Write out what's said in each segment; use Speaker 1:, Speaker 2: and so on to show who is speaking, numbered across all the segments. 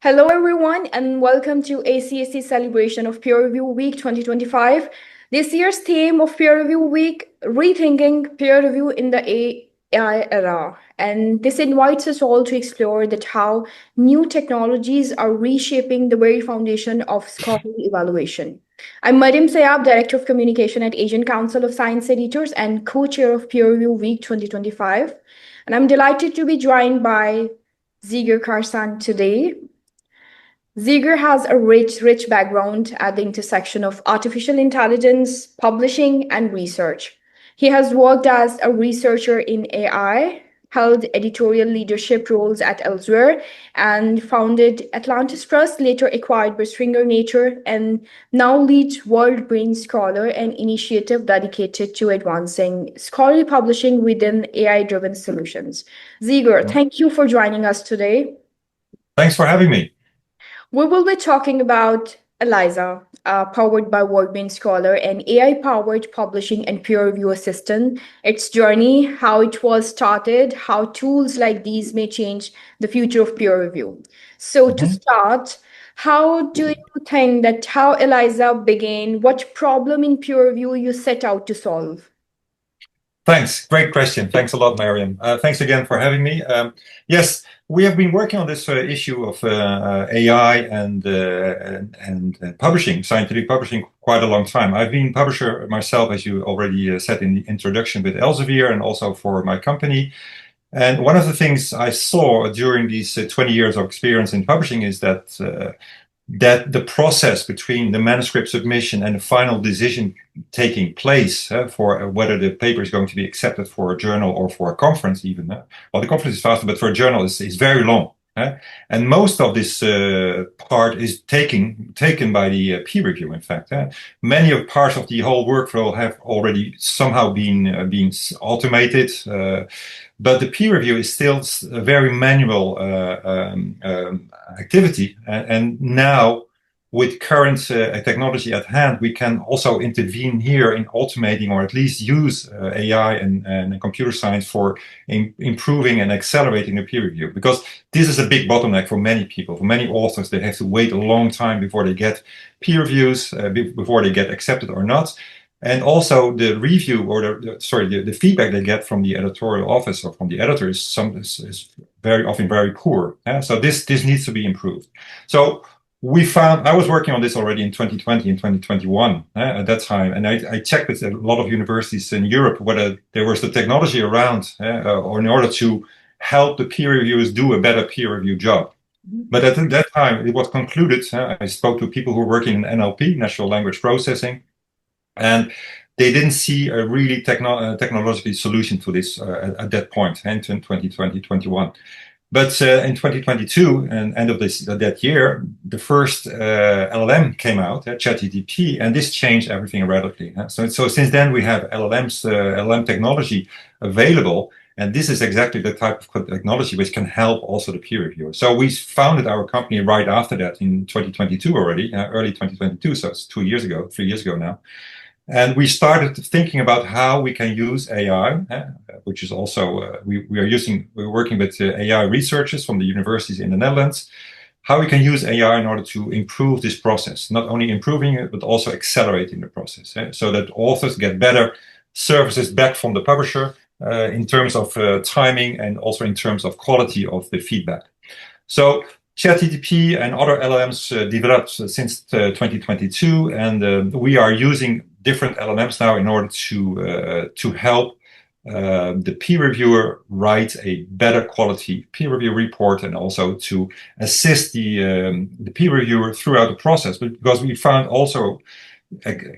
Speaker 1: Hello, everyone, and welcome to ACSE celebration of Peer Review Week 2025. This year's theme of Peer Review Week, Rethinking Peer Review in the AI Era. And this invites us all to explore that how new technologies are reshaping the very foundation of scholarly evaluation. I'm Mariam Sayab, Director of Communication at Asian Council of Science Editors and co-chair of Peer Review Week 2025. And I'm delighted to be joined by Zeger Karssen today. Zeger has a rich background at the intersection of artificial intelligence, publishing, and research. He has worked as a researcher in AI, held editorial leadership roles at Elsewhere, and founded Atlantis Trust, later acquired by Springer Nature, and now leads World Brain Scholar, an initiative dedicated to advancing scholarly publishing within AI-driven solutions. Zeger, thank you for joining us today.
Speaker 2: Thanks for having me.
Speaker 1: We will be talking about Eliza, powered by World Scholar, an AI-powered publishing and peer review assistant, its journey, how it was started, how tools like these may change the future of peer review. So to start, how do you think that how Eliza began? What problem in peer review you set out to solve?
Speaker 2: Thanks. Great question. Thanks a lot, Mariam. Thanks again for having me. Yes, we have been working on this issue of AI and publishing, scientific publishing, quite a long time. I've been publisher myself, as you already said in the introduction, with Elsevier and also for my company. And one of the things I saw during these 20 years of experience in publishing is that the process between the manuscript submission and the final decision taking place for whether the paper is going to be accepted for a journal or for a conference even. Well, the conference is faster, but for a journal is very long. And most of this part is taken by the peer review, in fact. Many of parts of the whole workflow have already somehow been automated, but the peer review is still a very manual activity. And now, with current technology at hand, we can also intervene here in automating, or at least use AI and computer science for improving and accelerating the peer review. Because this is a big bottleneck for many people, for many authors. They have to wait a long time before they get peer reviews, before they get accepted or not. And also the review, or the feedback they get from the editorial office or from the editor is very often very poor. So this needs to be improved. So we found, I was working on this already in 2020 and 2021 at that time, and I checked with a lot of universities in Europe whether there was the technology around or in order to help the peer reviewers do a better peer review job. But at that time, it was concluded, I spoke to people who were working in NLP, natural language processing, and they didn't see a really technological solution to this at that point, in 2020, 21. But in 2022, and end of that year, the first LLM came out, ChatGPT, and this changed everything radically. So since then, we have LLM technology available, and this is exactly the type of technology which can help also the peer reviewer. So we founded our company right after that in 2022 already, early 2022, so it's 3 years ago now. And we started thinking about how we can use AI, which is also, we're working with AI researchers from the universities in the Netherlands, how we can use AI in order to improve this process, not only improving it, but also accelerating the process, so that authors get better services back from the publisher in terms of timing and also in terms of quality of the feedback. So ChatGPT and other LLMs developed since 2022, and we are using different LLMs now in order to help the peer reviewer write a better quality peer review report, and also to assist the peer reviewer throughout the process. Because we found also,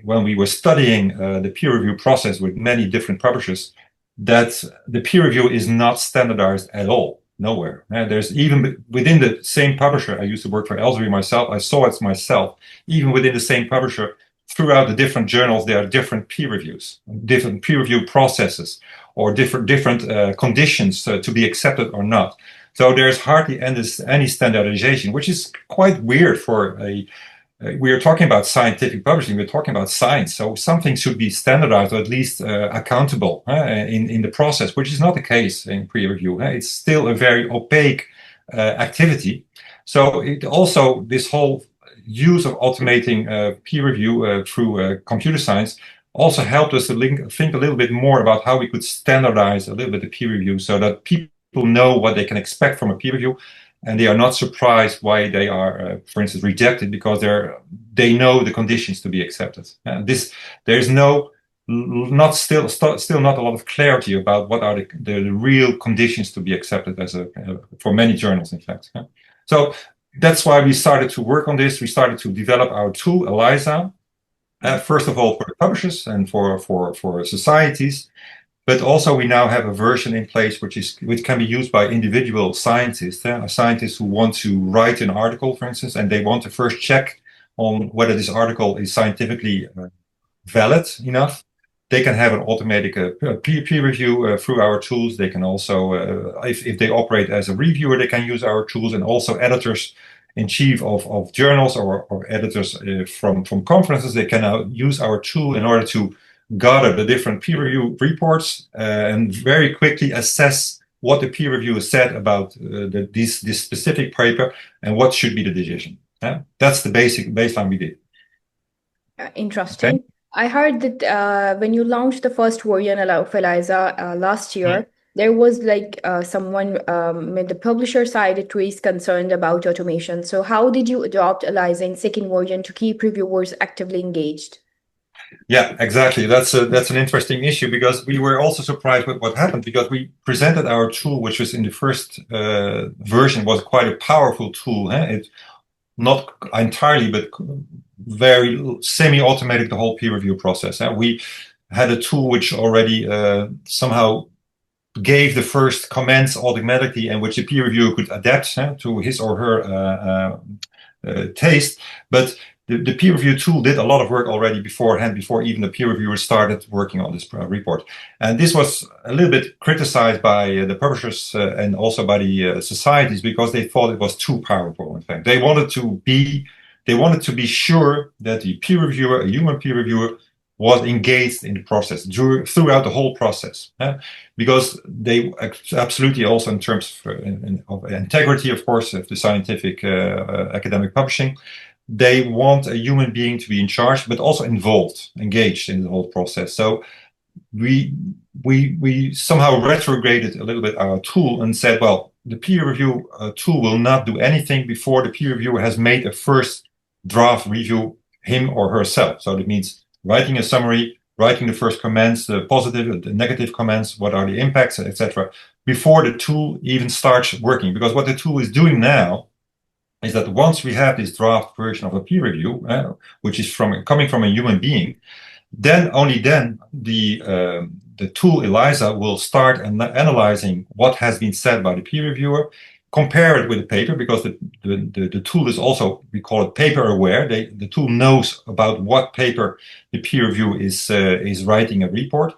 Speaker 2: when we were studying the peer review process with many different publishers, that the peer review is not standardized at all. Nowhere. There's even within the same publisher. I used to work for Elsevier myself. I saw it myself. Even within the same publisher, throughout the different journals, there are different peer reviews, different peer review processes, or different conditions to be accepted or not. So there's hardly any standardization, which is quite weird for a. We are talking about scientific publishing. We're talking about science, so something should be standardized, or at least accountable in the process, which is not the case in peer review. It's still a very opaque activity, So it also, this whole use of automating peer review through computer science also helped us to think a little bit more about how we could standardize a little bit the peer review so that people know what they can expect from a peer review, and they are not surprised why they are, for instance, rejected, because they know the conditions to be accepted. There's no still not a lot of clarity about what are the real conditions to be accepted as for many journals, in fact. So that's why we started to work on this. We started to develop our tool, Eliza, first of all for the publishers and for societies, but also we now have a version in place which can be used by individual scientists, scientists who want to write an article, for instance, and they want to first check on whether this article is scientifically valid enough. They can have an automatic peer review through our tools. They can also, if they operate as a reviewer, they can use our tools, and also editors in chief of journals or editors from conferences, they can now use our tool in order to gather the different peer review reports and very quickly assess what the peer reviewer said about this specific paper and what should be the decision. That's the baseline we did.
Speaker 1: Interesting. Okay. I heard that when you launched the first version of Eliza last year, there was like someone with the publisher side at least concerned about automation. So how did you adopt Eliza in second version to keep reviewers actively engaged?
Speaker 2: Yeah, exactly. That's an interesting issue, because we were also surprised with what happened, because we presented our tool, which was in the first version, was quite a powerful tool. It not entirely, but very semi-automatic, the whole peer review process. We had a tool which already somehow gave the first comments automatically, and which the peer reviewer could adapt to his or her taste. But the peer review tool did a lot of work already beforehand, before even the peer reviewer started working on this report. And this was a little bit criticized by the publishers and also by the societies, because they thought it was too powerful. In fact, they wanted to be sure that the peer reviewer, a human peer reviewer, was engaged in the process throughout the whole process, because they absolutely, also in terms of integrity, of course, of the scientific academic publishing, they want a human being to be in charge, but also involved, engaged in the whole process. So we somehow retrograded a little bit our tool and said, well, the peer review tool will not do anything before the peer reviewer has made a first draft review, him or herself. So that means writing a summary, writing the first comments, the positive, the negative comments, what are the impacts, etc., before the tool even starts working. Because what the tool is doing now is that once we have this draft version of a peer review, which is coming from a human being, then only then the tool Eliza will start analyzing what has been said by the peer reviewer, compare it with the paper, because the tool is also, we call it paper aware. The tool knows about what paper the peer review is writing a report,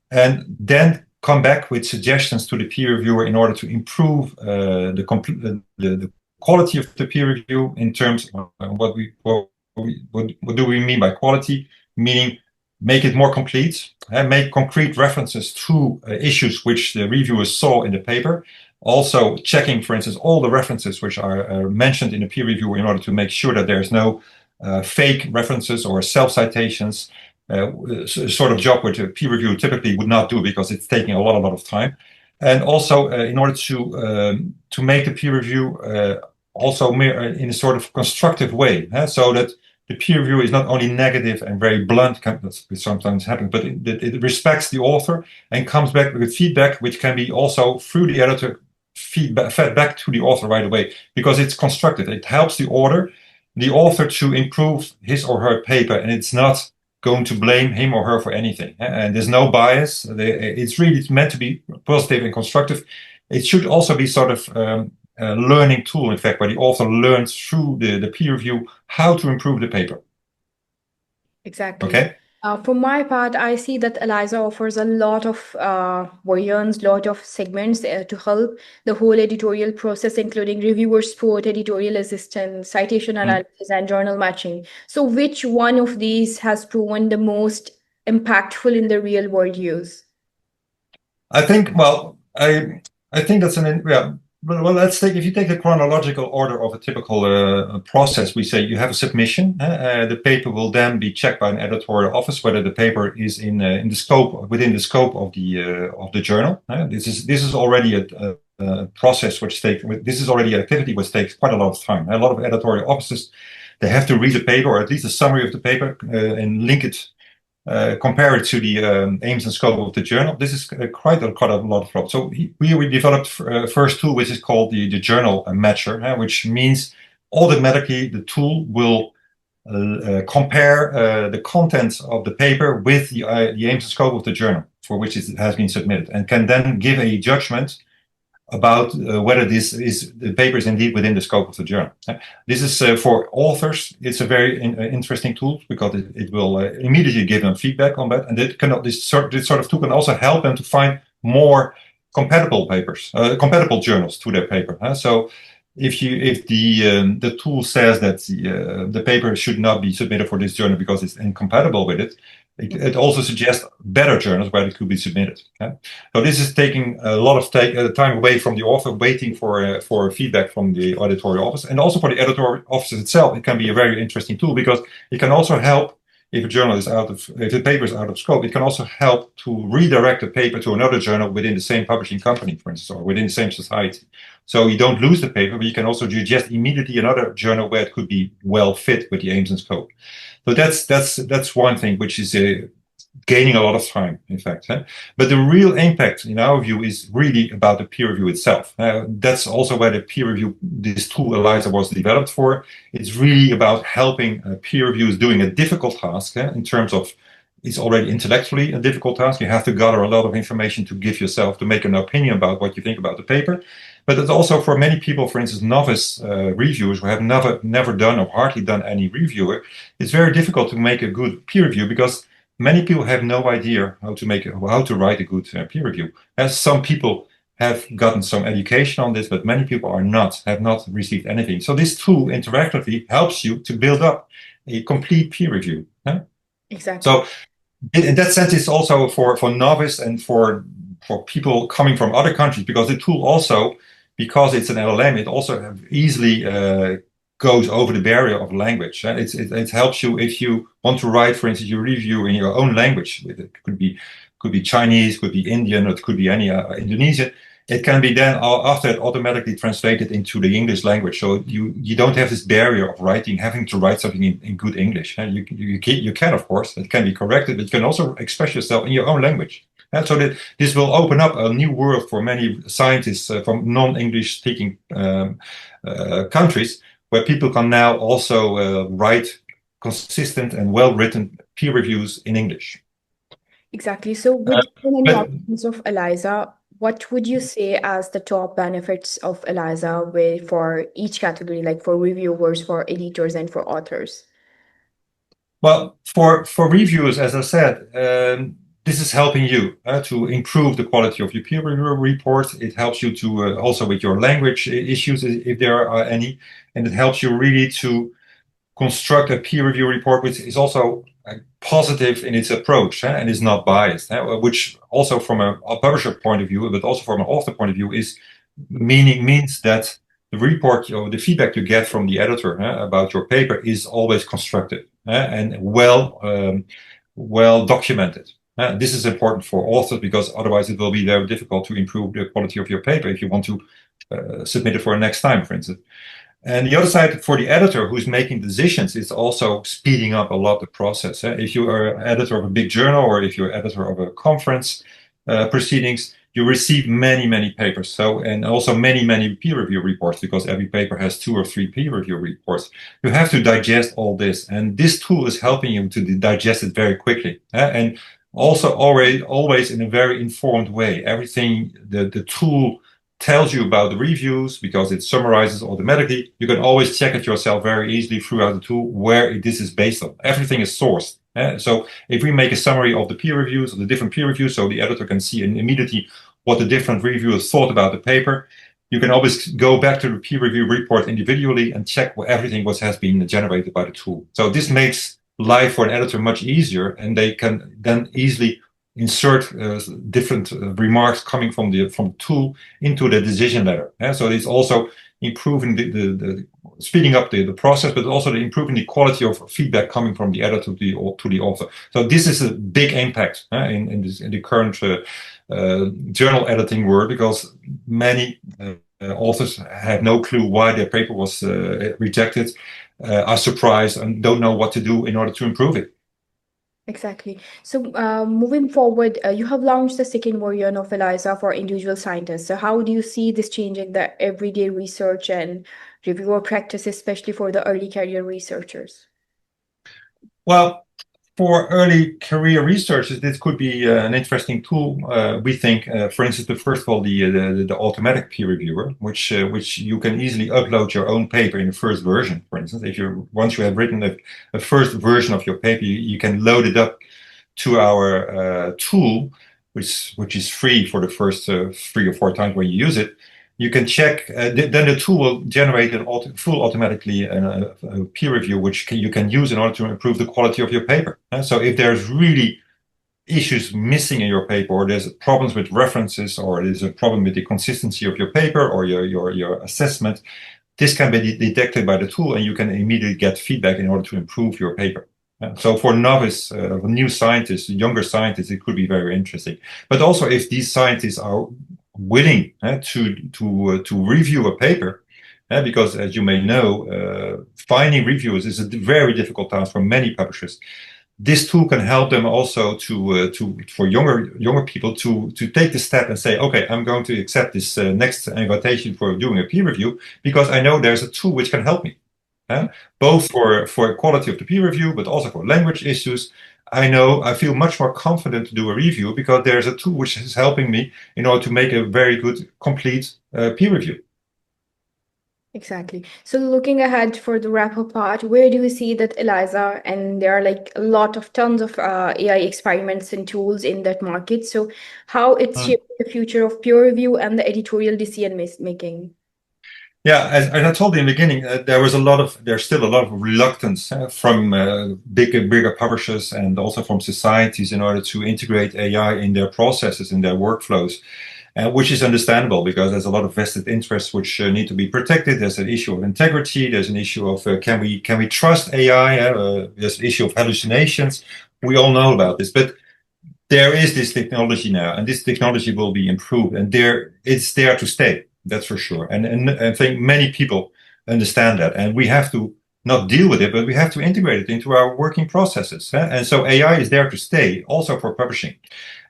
Speaker 2: and then come back with suggestions to the peer reviewer in order to improve the quality of the peer review. In terms of what do we mean by quality? Meaning, make it more complete, and make concrete references to issues which the reviewers saw in the paper. Also checking, for instance, all the references which are mentioned in the peer review, in order to make sure that there's no fake references or self-citations, sort of job which a peer review typically would not do, because it's taking a lot of time. And also in order to make the peer review also in a sort of constructive way, so that the peer review is not only negative and very blunt, that's sometimes happens, but it respects the author and comes back with feedback, which can be also through the editor fed back to the author right away, because it's constructive. It helps the author to improve his or her paper, and it's not going to blame him or her for anything. And there's no bias. It's really meant to be positive and constructive. It should also be sort of a learning tool, in fact, where the author learns through the peer review how to improve the paper.
Speaker 1: Exactly.
Speaker 2: Okay.
Speaker 1: For my part, I see that Eliza offers a lot of versions, lot of segments to help the whole editorial process, including reviewer support, editorial assistance, citation analysis, and journal matching. So which one of these has proven the most impactful in the real world use?
Speaker 2: I think, well, I think that's Well, if you take the chronological order of a typical process, we say you have a submission. The paper will then be checked by an editorial office whether the paper is in the scope within the scope of the journal. This is already a process which takes. This is already an activity which takes quite a lot of time. A lot of editorial offices, they have to read the paper or at least a summary of the paper and link it. Compare it to the aims and scope of the journal. This is quite a lot of problems. So we developed first tool which is called the journal matcher, which means automatically the tool will compare the contents of the paper with the aims and scope of the journal for which it has been submitted, and can then give a judgment about whether the paper is indeed within the scope of the journal. This is for authors. It's a very interesting tool because it will immediately give them feedback on that, and this sort of tool can also help them to find more compatible papers, compatible journals to their paper. So if the tool says that the paper should not be submitted for this journal because it's incompatible with it, it also suggests better journals where it could be submitted. So this is taking a lot of time away from the author, waiting for feedback from the editorial office, and also for the editorial office itself. It can be a very interesting tool because it can also help if the paper is out of scope. It can also help to redirect the paper to another journal within the same publishing company, for instance, or within the same society. So you don't lose the paper, but you can also suggest immediately another journal where it could be well fit with the aims and scope. So that's one thing which is gaining a lot of time, in fact. But the real impact, in our view, is really about the peer review itself. That's also where the peer review, this tool Eliza was developed for. It's really about helping peer reviewers doing a difficult task in terms of it's already intellectually a difficult task. You have to gather a lot of information to give yourself, to make an opinion about what you think about the paper. But it's also for many people, for instance, novice reviewers who have never done or hardly done any reviewer, it's very difficult to make a good peer review because many people have no idea how to write a good peer review. As some people have gotten some education on this, but many people have not received anything. So this tool interactively helps you to build up a complete peer review.
Speaker 1: Exactly.
Speaker 2: So in that sense, it's also for novice and for people coming from other countries, because the tool also, because it's an LLM, it also easily goes over the barrier of language. It helps you if you want to write, for instance, your review in your own language. It could be Chinese, could be Indian, or it could be any Indonesian. It can be then after it automatically translated into the English language. So you don't have this barrier of having to write something in good English. You can, of course, it can be corrected, but you can also express yourself in your own language. And so that this will open up a new world for many scientists from non-English speaking countries, where people can now also write consistent and well-written peer reviews in English.
Speaker 1: Exactly. So with so many options of Eliza, what would you say as the top benefits of Eliza for each category, like for reviewers, for editors, and for authors?
Speaker 2: Well, for reviewers, as I said, this is helping you to improve the quality of your peer review reports. It helps you to also with your language issues, if there are any, and it helps you really to construct a peer review report which is also positive in its approach and is not biased, which also from a publisher point of view, but also from an author point of view, means that the report or the feedback you get from the editor about your paper is always constructive and well documented. This is important for authors because otherwise it will be very difficult to improve the quality of your paper if you want to submit it for next time, for instance. And the other side, for the editor who's making decisions, is also speeding up a lot the process. If you are an editor of a big journal, or if you're editor of a conference proceedings, you receive many papers. And also many peer review reports, because every paper has 2 or 3 peer review reports. You have to digest all this, and this tool is helping you to digest it very quickly. And also always in a very informed way. Everything the tool tells you about the reviews, because it summarizes automatically. You can always check it yourself very easily throughout the tool where this is based on. Everything is sourced. So if we make a summary of the peer reviews, of the different peer reviews, so the editor can see immediately what the different reviewers thought about the paper, you can always go back to the peer review report individually and check everything has been generated by the tool. So this makes life for an editor much easier, and they can then easily insert different remarks coming from the tool into the decision letter. So it's also improving the speeding up the process, but also improving the quality of feedback coming from the editor to the author. So this is a big impact in the current journal editing world, because many authors have no clue why their paper was rejected, are surprised, and don't know what to do in order to improve it.
Speaker 1: Exactly. So, moving forward, you have launched the second version of Eliza for individual scientists. So, how do you see this changing the everyday research and reviewer practice, especially for the early career researchers?
Speaker 2: Well, for early career researchers, this could be an interesting tool. We think, for instance, first of all, the automatic peer reviewer, which you can easily upload your own paper in the first version. For instance, if you once you have written a first version of your paper, you can load it up to our tool, which is free for the first 3 or 4 times when you use it. You can check, then the tool will generate full automatically a peer review, which you can use in order to improve the quality of your paper. So if there's really issues missing in your paper, or there's problems with references, or there's a problem with the consistency of your paper or your assessment, this can be detected by the tool, and you can immediately get feedback in order to improve your paper. So for novice, new scientists, younger scientists, it could be very interesting. But also, if these scientists are willing to review a paper, because as you may know, finding reviewers is a very difficult task for many publishers. This tool can help them also for younger people to take the step and say, okay, I'm going to accept this next invitation for doing a peer review, because I know there's a tool which can help me, both for quality of the peer review, but also for language issues. I feel much more confident to do a review because there's a tool which is helping me in order to make a very good, complete peer review.
Speaker 1: Exactly. So, looking ahead for the wrap-up part, where do you see that Eliza, and there are like a lot of tons of AI experiments and tools in that market. So, how it's
Speaker 2: Mm.
Speaker 1: shaping the future of peer review and the editorial decision making?
Speaker 2: Yeah, as I told you in the beginning, there's still a lot of reluctance from bigger publishers, and also from societies, in order to integrate AI in their processes, in their workflows, which is understandable, because there's a lot of vested interests which need to be protected. There's an issue of integrity. There's an issue of can we trust AI? There's an issue of hallucinations. We all know about this, but there is this technology now, and this technology will be improved, and it's there to stay. That's for sure. And I think many people understand that, and we have to not deal with it, but we have to integrate it into our working processes. And so AI is there to stay, also for publishing.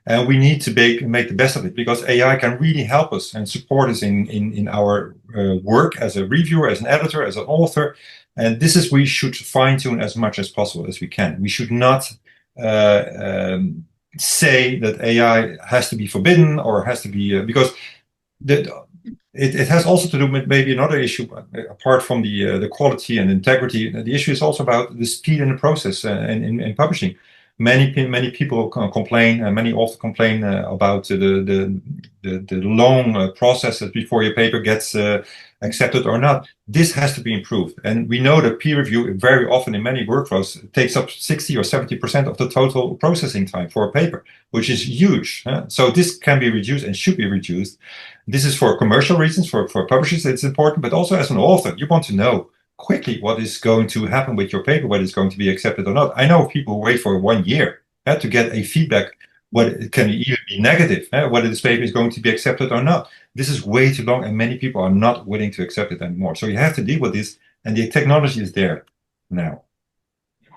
Speaker 2: And we need to make the best of it, because AI can really help us and support us in our work as a reviewer, as an editor, as an author. And this is, we should fine tune as much as possible as we can. We should not uh, um, say that AI has to be forbidden, or has to be because the, it has also to do with maybe another issue, apart from the quality and integrity. The issue is also about the speed in the process in publishing. Many people complain, many authors complain about the long processes before your paper gets accepted or not. This has to be improved, and we know that peer review very often in many workflows takes up 60 or 70% of the total processing time for a paper, which is huge. So this can be reduced and should be reduced. This is for commercial reasons, for publishers it's important, but also as an author, you want to know quickly what is going to happen with your paper, whether it's going to be accepted or not. I know people wait for 1 year to get a feedback, whether it can even be negative, whether this paper is going to be accepted or not. This is way too long, and many people are not willing to accept it anymore. So you have to deal with this, and the technology is there now.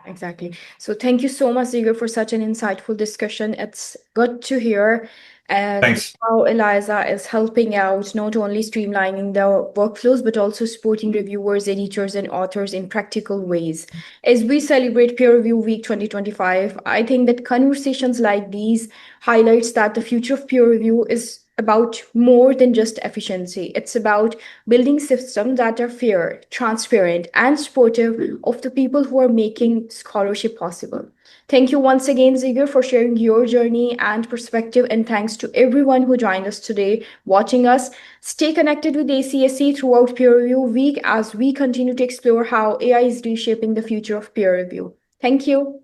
Speaker 1: Exactly. So thank you so much, Zeger, for such an insightful discussion. It's good to hear and
Speaker 2: Thanks.
Speaker 1: how Eliza is helping out, not only streamlining the workflows, but also supporting reviewers, editors, and authors in practical ways. As we celebrate Peer Review Week 2025, I think that conversations like these highlights that the future of peer review is about more than just efficiency. It's about building systems that are fair, transparent, and supportive of the people who are making scholarship possible. Thank you once again, Ziger, for sharing your journey and perspective, and thanks to everyone who joined us today, watching us. Stay connected with ACSE throughout Peer Review Week as we continue to explore how AI is reshaping the future of peer review. Thank you.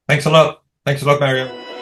Speaker 2: Thanks a lot. Thanks a lot, Mario.